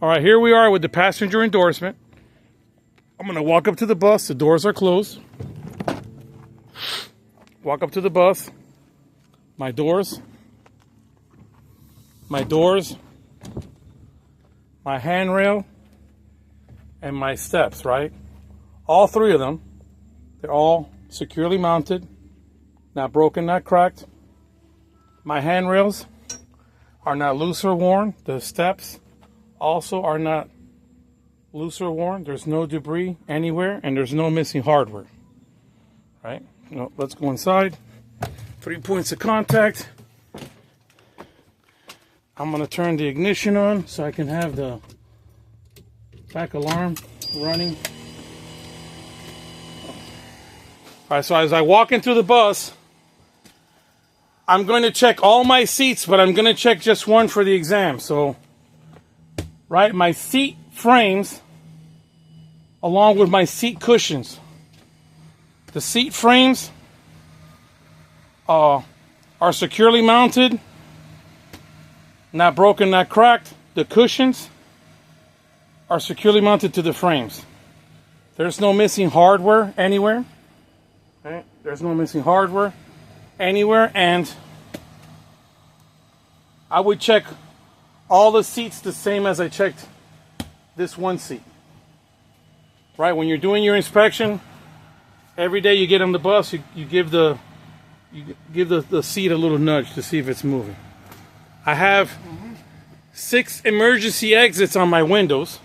All right, here we are with the passenger endorsement. I'm gonna walk up to the bus. The doors are closed. Walk up to the bus. My doors, my handrail, and my steps, right? All three of them, they're all securely mounted, not broken, not cracked. My handrails are not loose or worn. The steps also are not loose or worn. There's no debris anywhere, and there's no missing hardware, right? Let's go inside. 3 points of contact. I'm gonna turn the ignition on so I can have the back alarm running. All right, so as I walk into the bus, I'm going to check all my seats, but I'm going to check just one for the exam. So, right, my seat frames along with my seat cushions. The seat frames are securely mounted, not broken, not cracked. The cushions are securely mounted to the frames. There's no missing hardware anywhere. Right? There's no missing hardware anywhere, and I would check all the seats the same as I checked this one seat. Right? When you're doing your inspection, every day you get on the bus, you give the seat a little nudge to see if it's moving. I have 6 emergency exits on my windows,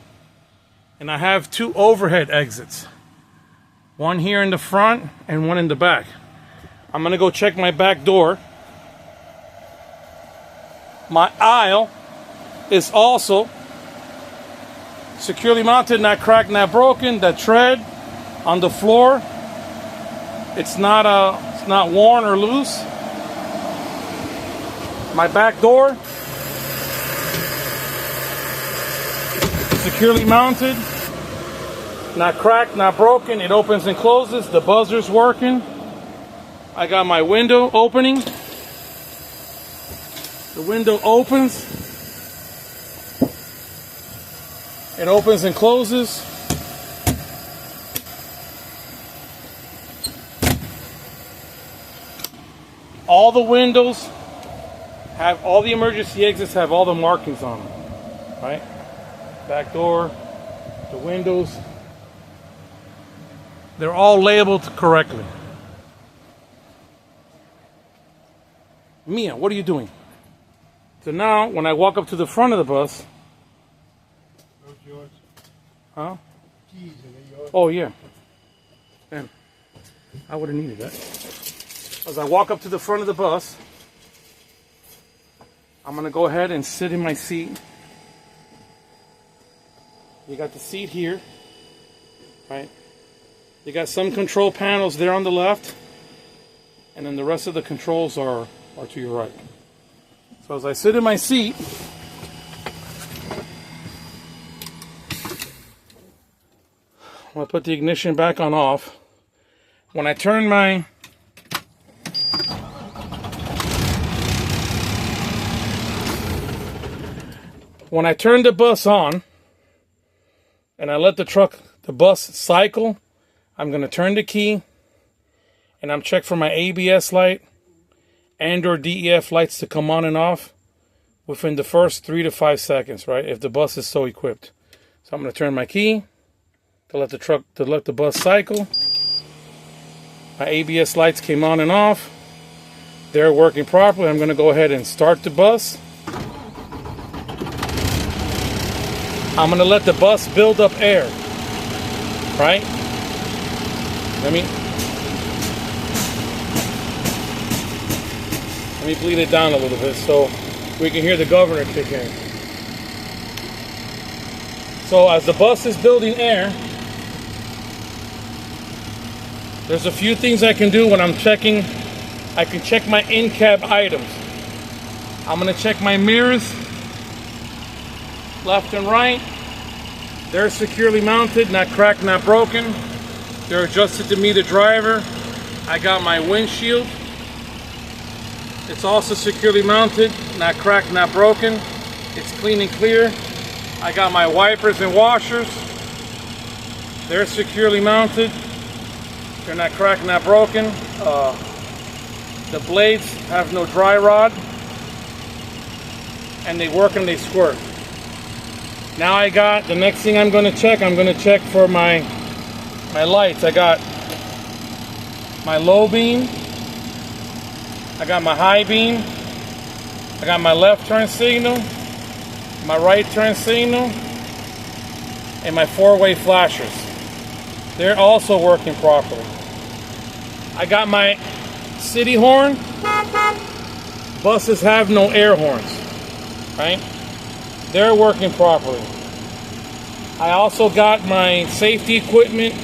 and I have 2 overhead exits. One here in the front and one in the back. I'm going to go check my back door. My aisle is also securely mounted, not cracked, not broken. The tread on the floor, it's not worn or loose. My back door, securely mounted, not cracked, not broken. It opens and closes. The buzzer's working. I got my window opening. The window opens. It opens and closes. All the windows have, all the emergency exits have all the markings on them, right? Back door, the windows, they're all labeled correctly. Mia, what are you doing? So now, when I walk up to the front of the bus, Those yours. huh? Keys, are they yours? Oh yeah. Man, I would have needed that. As I walk up to the front of the bus, I'm gonna go ahead and sit in my seat. You got the seat here, right? You got some control panels there on the left, and then the rest of the controls are to your right. So as I sit in my seat, I'm gonna put the ignition back on off. When I turn the bus on and I let the bus cycle, I'm going to turn the key and I'm check for my ABS light and or DEF lights to come on and off within the first 3 to 5 seconds, right? If the bus is so equipped. So I'm going to turn my key to let the bus cycle. My ABS lights came on and off. They're working properly. I'm going to go ahead and start the bus. I'm going to let the bus build up air, right? Let me bleed it down a little bit so we can hear the governor kick in. So as the bus is building air, there's a few things I can do when I'm checking. I can check my in-cab items. I'm going to check my mirrors, left and right. They're securely mounted, not cracked, not broken. They're adjusted to me, the driver. I got my windshield. It's also securely mounted, not cracked, not broken. It's clean and clear. I got my wipers and washers. They're securely mounted. They're not cracked, not broken. The blades have no dry rod, and they work and they squirt. Now I got, the next thing I'm going to check for my lights. I got my low beam, I got my high beam, I got my left turn signal, my right turn signal, and my four-way flashers. They're also working properly. I got my city horn. Buses have no air horns, right? They're working properly. I also got my safety equipment.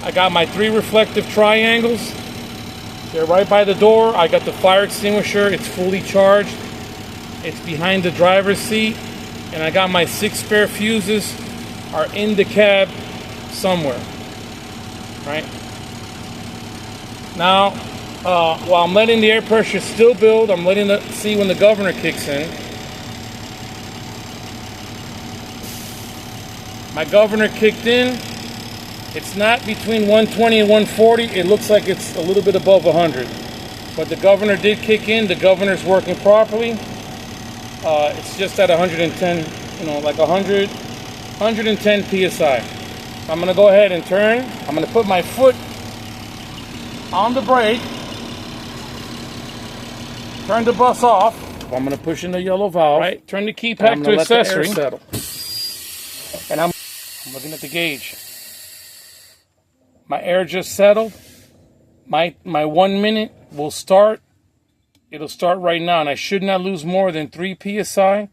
I got my 3 reflective triangles. They're right by the door. I got the fire extinguisher. It's fully charged. It's behind the driver's seat. And I got my 6 spare fuses are in the cab somewhere, right? Now, while I'm letting the air pressure still build, I'm letting it see when the governor kicks in. My governor kicked in. It's not between 120 and 140. It looks like it's a little bit above 100. But the governor did kick in. The governor's working properly. It's just at 110, like 110 PSI. I'm going to go ahead and turn. I'm going to put my foot on the brake. Turn the bus off. I'm going to push in the yellow valve. Right. Turn the key back to accessory. Settle. And I'm looking at the gauge. My air just settled. My 1 minute will start. It'll start right now, and I should not lose more than 3 PSI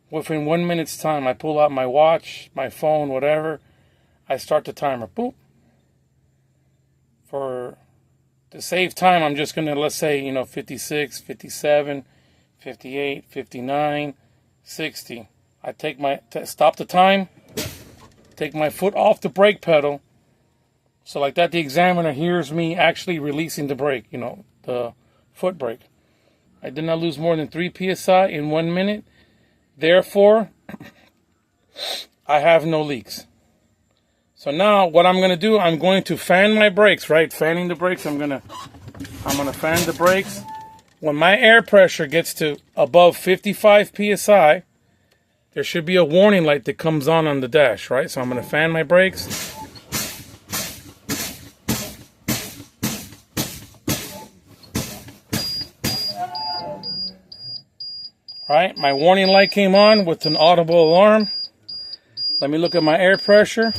within 1 minute's time. I pull out my watch, my phone, whatever. I start the timer. Boop. To save time, I'm just going to, let's say, 56, 57, 58, 59, 60. I stop the time, take my foot off the brake pedal. So like that, the examiner hears me actually releasing the brake, the foot brake. I did not lose more than 3 PSI in 1 minute. Therefore, I have no leaks. So now what I'm going to do, I'm going to fan my brakes, right? Fanning the brakes, I'm going to fan the brakes. When my air pressure gets to above 55 PSI, there should be a warning light that comes on the dash, right? So I'm going to fan my brakes. Right, my warning light came on with an audible alarm. Let me look at my air pressure.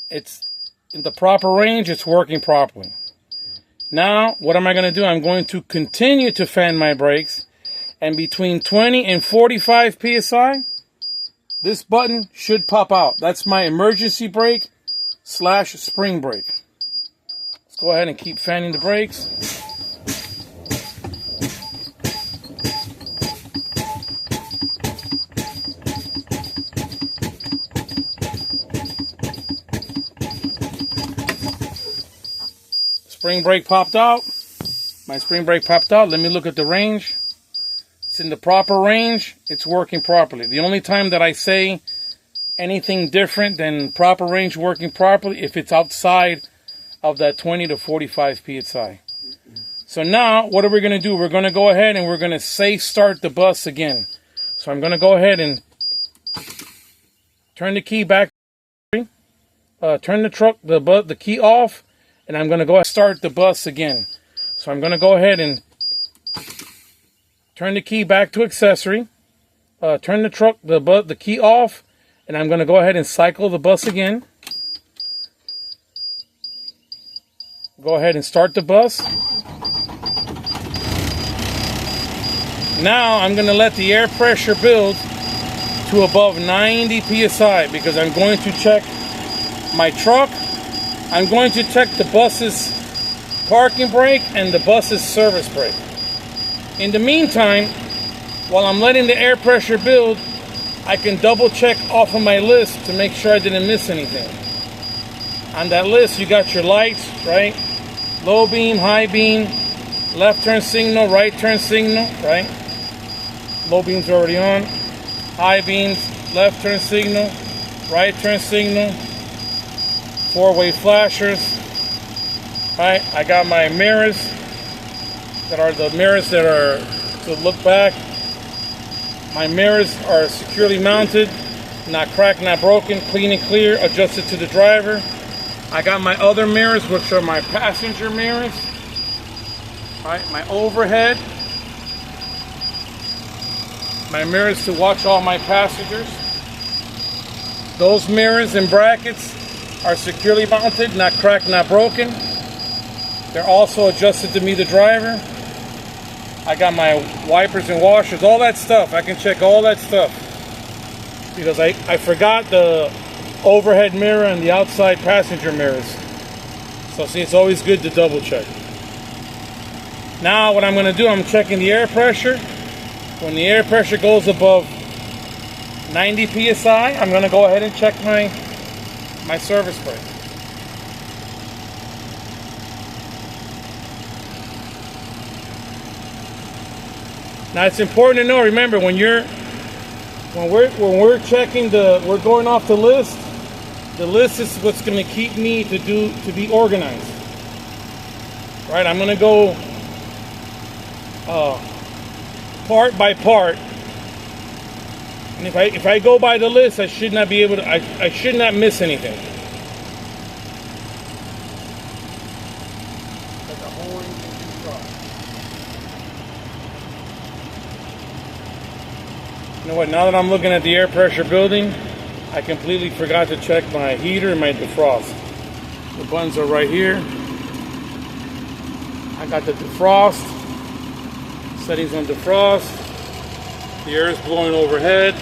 It's in the proper range. It's working properly. Now, what am I going to do? I'm going to continue to fan my brakes. And between 20 and 45 PSI, this button should pop out. That's my emergency brake / spring brake. Let's go ahead and keep fanning the brakes. Spring brake popped out. My spring brake popped out. Let me look at the range. It's in the proper range. It's working properly. The only time that I say anything different than proper range working properly, if it's outside of that 20 to 45 PSI. So now, what are we going to do? We're going to go ahead and we're going to safe start the bus again. So I'm going to go ahead and turn the key back. Turn the key off. And I'm going to go ahead and start the bus again. So I'm going to go ahead and turn the key back to accessory. Turn the key off. And I'm going to go ahead and cycle the bus again. Go ahead and start the bus. Now I'm going to let the air pressure build to above 90 PSI because I'm going to check my truck. I'm going to check the bus's parking brake and the bus's service brake. In the meantime, while I'm letting the air pressure build, I can double check off of my list to make sure I didn't miss anything. On that list, you got your lights, right? Low beam, high beam, left turn signal, right turn signal, right? Low beam's already on. High beams, left turn signal, right turn signal, four-way flashers. Right, I got my mirrors that are the mirrors that are to look back. My mirrors are securely mounted, not cracked, not broken, clean and clear, adjusted to the driver. I got my other mirrors, which are my passenger mirrors. Right, my overhead. My mirrors to watch all my passengers. Those mirrors and brackets are securely mounted, not cracked, not broken. They're also adjusted to me, the driver. I got my wipers and washers, all that stuff. I can check all that stuff. Because I forgot the overhead mirror and the outside passenger mirrors. So see, it's always good to double check. Now what I'm going to do, I'm checking the air pressure. When the air pressure goes above 90 psi, I'm going to go ahead and check my service brake. Now it's important to know, remember, when we're checking we're going off the list is what's going to keep me to be organized. Right? I'm going to go part by part. And if I go by the list, I should not be able to, I should not miss anything. You know what, now that I'm looking at the air pressure building, I completely forgot to check my heater and my defrost. The buttons are right here. I got the defrost, settings on defrost. The air is blowing overhead.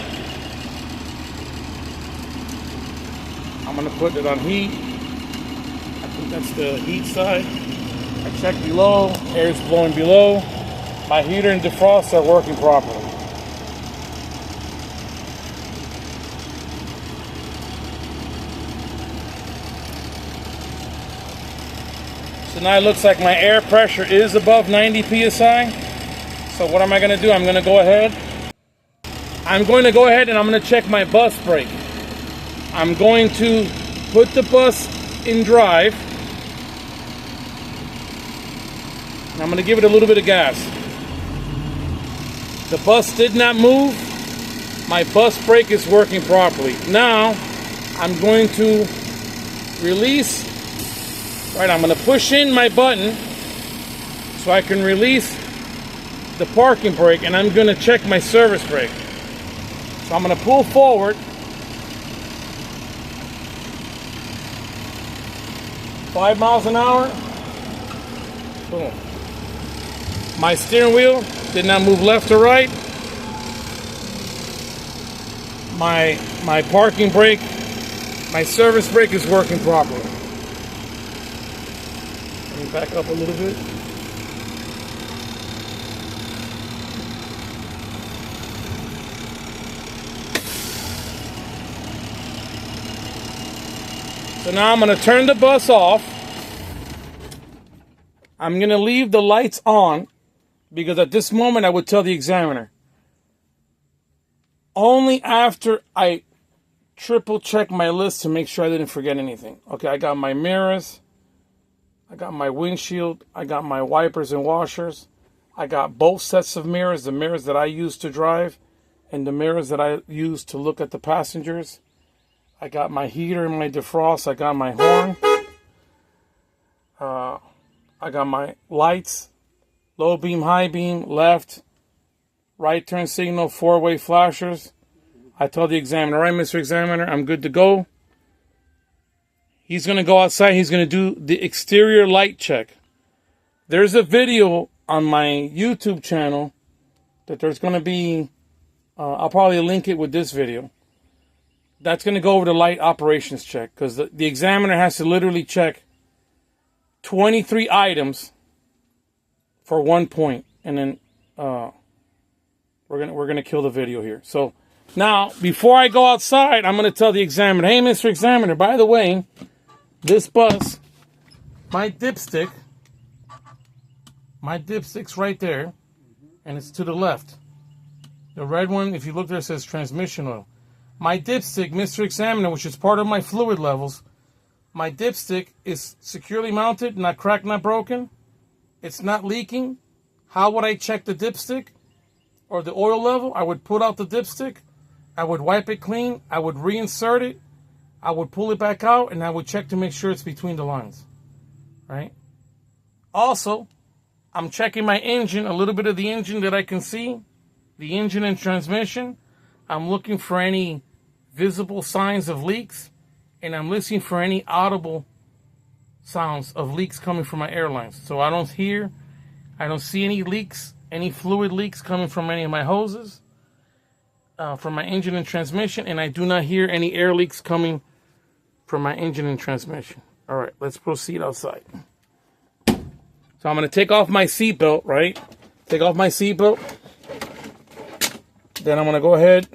I'm going to put it on heat. I think that's the heat side. I check below, air is blowing below. My heater and defrost are working properly. So now it looks like my air pressure is above 90 psi. So what am I going to do? I'm going to go ahead and I'm going to check my bus brake. I'm going to put the bus in drive. And I'm going to give it a little bit of gas. The bus did not move. My bus brake is working properly. Now I'm going to release. Right, I'm going to push in my button so I can release the parking brake, and I'm going to check my service brake. So I'm going to pull forward. 5 miles an hour. Boom. My steering wheel did not move left or right. My parking brake, my service brake is working properly. Let me back up a little bit. So now I'm going to turn the bus off. I'm going to leave the lights on because at this moment I would tell the examiner. Only after I triple check my list to make sure I didn't forget anything. Okay, I got my mirrors. I got my windshield. I got my wipers and washers. I got both sets of mirrors, the mirrors that I use to drive and the mirrors that I use to look at the passengers. I got my heater and my defrost. I got my horn. I got my lights, low beam, high beam, left, right turn signal, four-way flashers. I told the examiner, all right, Mr. Examiner, I'm good to go. He's going to go outside. He's going to do the exterior light check. There's a video on my YouTube channel that there's going to be, I'll probably link it with this video. That's going to go over the light operations check because the examiner has to literally check 23 items for 1 point. And then we're gonna kill the video here. So now, before I go outside, I'm going to tell the examiner, hey, Mr. Examiner, by the way, this bus, my dipstick's right there, and it's to the left. The red one, if you look there, it says transmission oil. My dipstick, Mr. Examiner, which is part of my fluid levels, my dipstick is securely mounted, not cracked, not broken. It's not leaking. How would I check the dipstick or the oil level? I would put out the dipstick. I would wipe it clean. I would reinsert it. I would pull it back out, and I would check to make sure it's between the lines. Right? Also, I'm checking my engine, a little bit of the engine that I can see, the engine and transmission. I'm looking for any visible signs of leaks, and I'm listening for any audible sounds of leaks coming from my air lines. So I don't see any leaks, any fluid leaks coming from any of my hoses, from my engine and transmission, and I do not hear any air leaks coming from my engine and transmission. All right, let's proceed outside. So I'm going to take off my seatbelt, right? Take off my seatbelt. Then I'm going to go ahead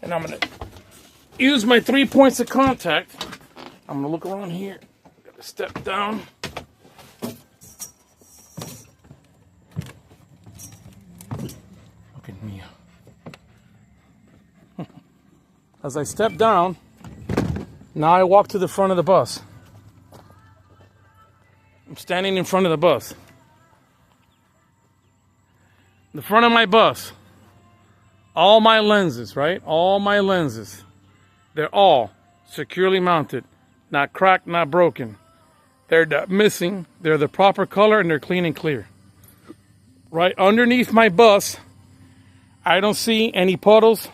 and I'm going to use my 3 points of contact. I'm going to look around here. Got to step down. Look at me. As I step down, now I walk to the front of the bus. I'm standing in front of the bus. The front of my bus. All my lenses, right? All my lenses. They're all securely mounted. Not cracked, not broken. They're not missing. They're the proper color and they're clean and clear. Right underneath my bus, I don't see any puddles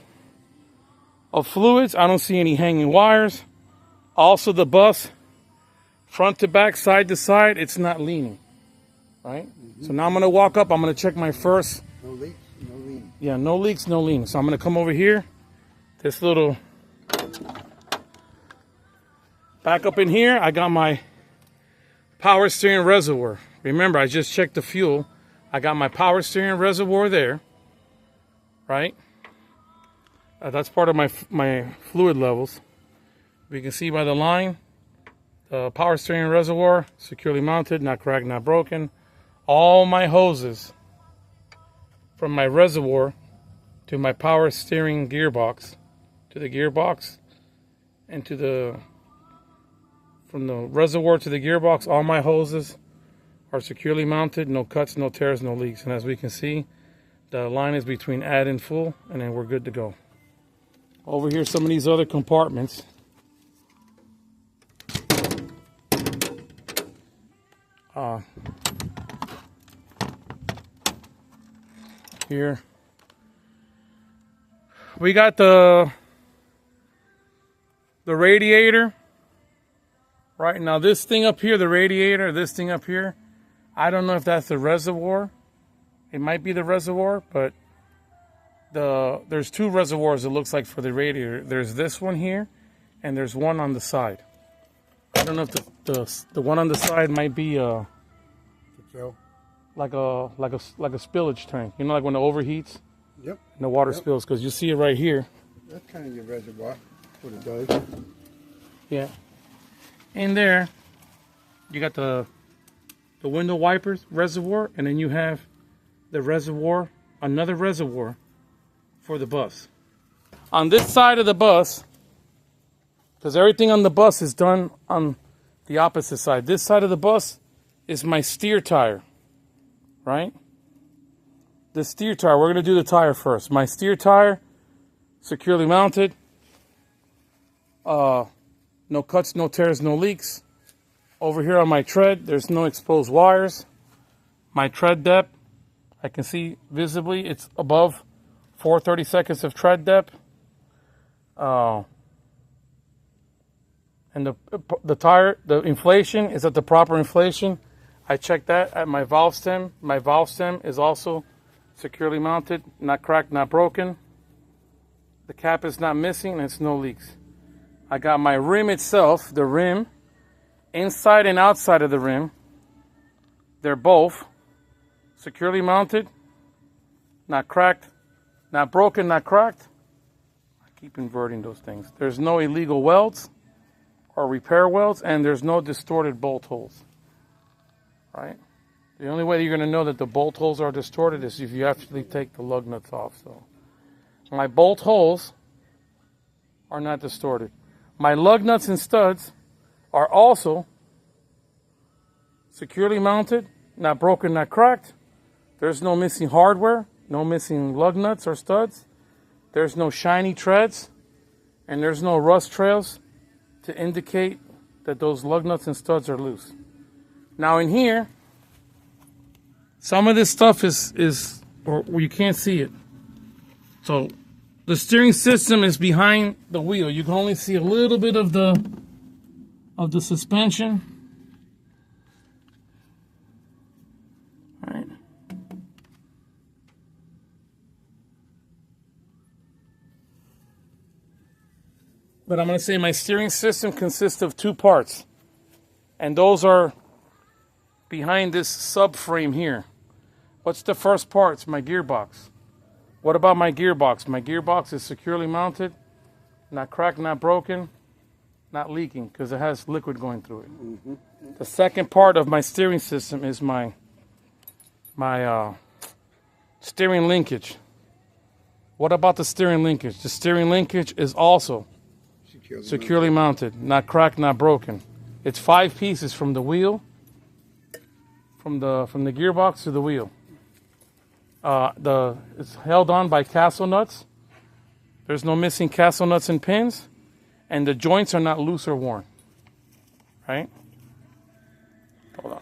of fluids. I don't see any hanging wires. Also the bus, front to back, side to side, it's not leaning. Right? So now I'm going to walk up. I'm going to check my first. No leaks, no lean. Yeah, no leaks, no lean. So I'm going to come over here. This little. Back up in here, I got my power steering reservoir. Remember, I just checked the fuel. I got my power steering reservoir there. Right? That's part of my fluid levels. We can see by the line. The power steering reservoir, securely mounted, not cracked, not broken. All my hoses from my reservoir to my power steering gearbox, to the gearbox, and from the reservoir to the gearbox, all my hoses are securely mounted, no cuts, no tears, no leaks. And as we can see, the line is between add and full, and then we're good to go. Over here, some of these other compartments. Here we got the radiator. Right now, this thing up here, the radiator, this thing up here, I don't know if that's the reservoir. It might be the reservoir, but there's two reservoirs, it looks like, for the radiator. There's this one here, and there's one on the side. I don't know if the one on the side might be like a spillage tank. You know, like when it overheats. Yep. And the water spills, because you see it right here. That's kind of your reservoir. What it does. Yeah. In there, you got the window wipers reservoir, and then you have the reservoir, another reservoir for the bus. On this side of the bus, because everything on the bus is done on the opposite side. This side of the bus is my steer tire, right? The steer tire, we're going to do the tire first. My steer tire, securely mounted. No cuts, no tears, no leaks. Over here on my tread, there's no exposed wires. My tread depth, I can see visibly, it's above 4/32 of tread depth. And the tire, the inflation is at the proper inflation. I checked that at my valve stem. My valve stem is also securely mounted, not cracked, not broken. The cap is not missing, and it's no leaks. I got my rim itself, the rim, inside and outside of the rim. They're both securely mounted, not cracked, not broken, not cracked. I keep inverting those things. There's no illegal welds or repair welds, and there's no distorted bolt holes. Right? The only way you're going to know that the bolt holes are distorted is if you actually take the lug nuts off. So my bolt holes are not distorted. My lug nuts and studs are also securely mounted, not broken, not cracked. There's no missing hardware, no missing lug nuts or studs. There's no shiny treads, and there's no rust trails to indicate that those lug nuts and studs are loose. Now in here, some of this stuff is or you can't see it. So the steering system is behind the wheel. You can only see a little bit of the suspension. All right. But I'm going to say my steering system consists of two parts. And those are behind this subframe here. What's the first part? It's my gearbox. What about my gearbox? My gearbox is securely mounted, not cracked, not broken, not leaking, because it has liquid going through it. Mm-hmm. The second part of my steering system is my steering linkage. What about the steering linkage? The steering linkage is also securely mounted, not cracked, not broken. It's 5 pieces from the wheel, from the gearbox to the wheel. It's held on by castle nuts. There's no missing castle nuts and pins, and the joints are not loose or worn. Right? Hold on.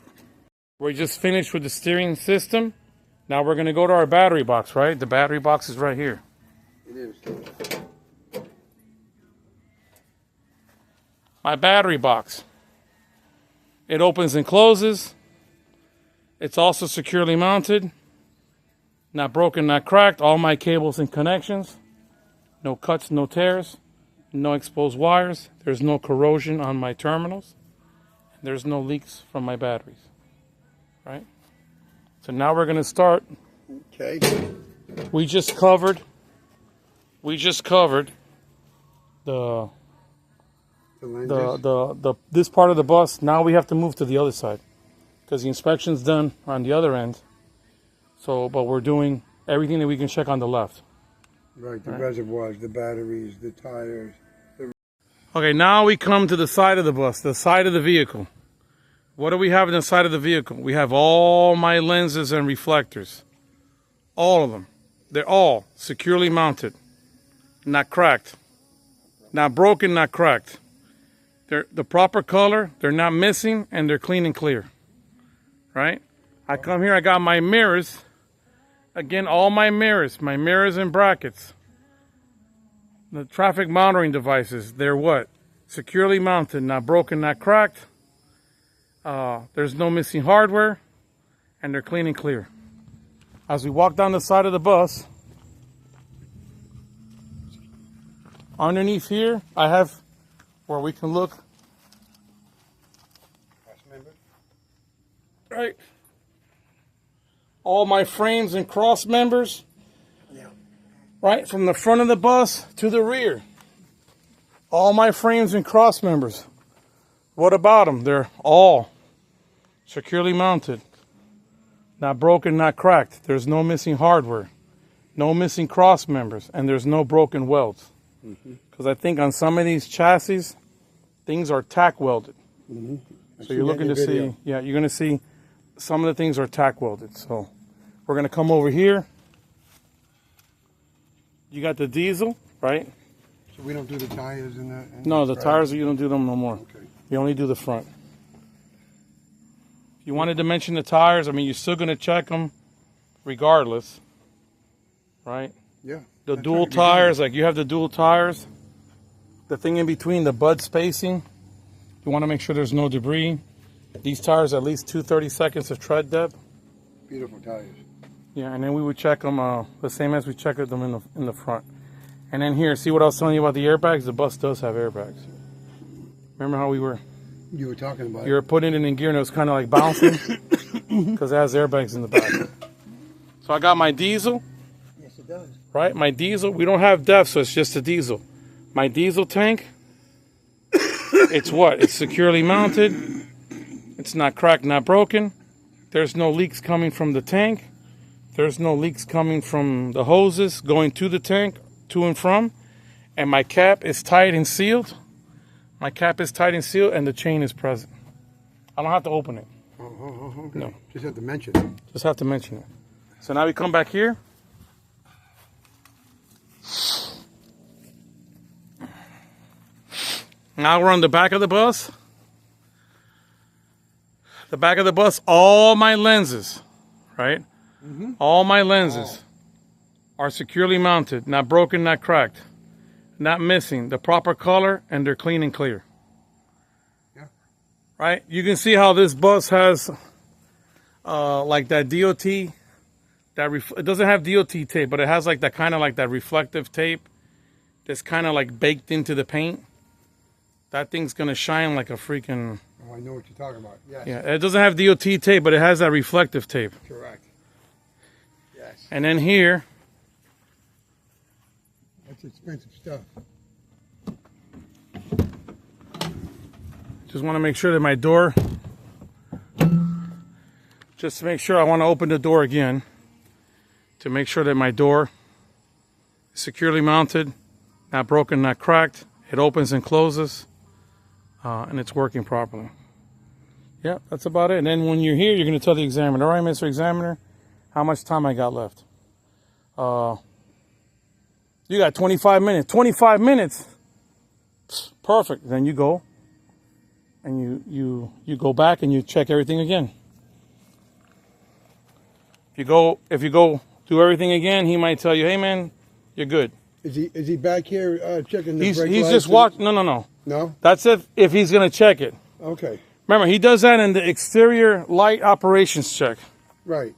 We're just finished with the steering system. Now we're going to go to our battery box, right? The battery box is right here. It is. My battery box. It opens and closes. It's also securely mounted. Not broken, not cracked. All my cables and connections. No cuts, no tears. No exposed wires. There's no corrosion on my terminals. There's no leaks from my batteries. Right? So now we're going to start. Okay. We just covered the this part of the bus. Now we have to move to the other side because the inspection's done on the other end. So, but we're doing everything that we can check on the left. Right, the reservoirs, the batteries, the tires. Okay, now we come to the side of the bus, the side of the vehicle. What do we have in the side of the vehicle? We have all my lenses and reflectors. All of them. They're all securely mounted. Not cracked. Not broken, not cracked. They're the proper color, they're not missing, and they're clean and clear. Right? I come here, I got my mirrors. Again, all my mirrors and brackets. The traffic monitoring devices, they're what? Securely mounted, not broken, not cracked. There's no missing hardware, and they're clean and clear. As we walk down the side of the bus, underneath here, I have where we can look. Right. All my frames and cross members. Yeah. Right, from the front of the bus to the rear. All my frames and cross members. What about them? They're all securely mounted. Not broken, not cracked. There's no missing hardware. No missing cross members. And there's no broken welds. Because I think on some of these chassis, things are tack welded. So you're looking to see, yeah, you're going to see some of the things are tack welded. So we're going to come over here. You got the diesel, right? So we don't do the tires in the... No, the tires, you don't do them no more. Okay. You only do the front. If you wanted to mention the tires, I mean, you're still going to check them regardless, right? Yeah. The dual tires, like you have the dual tires. The thing in between, the bud spacing, you want to make sure there's no debris. These tires at least 2/32 of tread depth. Beautiful tires. Yeah, and then we would check them the same as we checked them in the front. And then here, see what I was telling you about the airbags? The bus does have airbags. Remember how you were talking about you were putting it in gear and it was kind of like bouncing? Because it has airbags in the back. So I got my diesel. Yes, it does. Right, my diesel. We don't have DEF, so it's just a diesel. My diesel tank, it's what? It's securely mounted. It's not cracked, not broken. There's no leaks coming from the tank. There's no leaks coming from the hoses going to the tank, to and from. and my cap is tight and sealed. My cap is tight and sealed, and the chain is present. I don't have to open it. Oh, okay. No. Just have to mention it. Just have to mention it. So now we come back here. Now we're on the back of the bus. The back of the bus, all my lenses, right? All my lenses are securely mounted, not broken, not cracked, not missing, the proper color, and they're clean and clear. Yeah. Right? You can see how this bus has like that DOT. It doesn't have DOT tape, but it has like that kind of like that reflective tape that's kind of like baked into the paint. That thing's gonna shine like a freaking. Oh, I know what you're talking about. Yes. Yeah, it doesn't have DOT tape, but it has that reflective tape. Correct. Yes. And then here, That's expensive stuff. just want to make sure that my door. Just to make sure, I want to open the door again to make sure that my door is securely mounted, not broken, not cracked. It opens and closes, and it's working properly. Yeah, that's about it. And then when you're here, you're going to tell the examiner, all right, Mr. Examiner, how much time I got left. You got 25 minutes. 25 minutes? Psst, perfect. Then you go, and you go back and you check everything again. If you go do everything again, he might tell you, hey man, you're good. Is he back here checking the brake He's lights? just walking. No. No? That's if he's going to check it. Okay. Remember, he does that in the exterior light operations check. Right.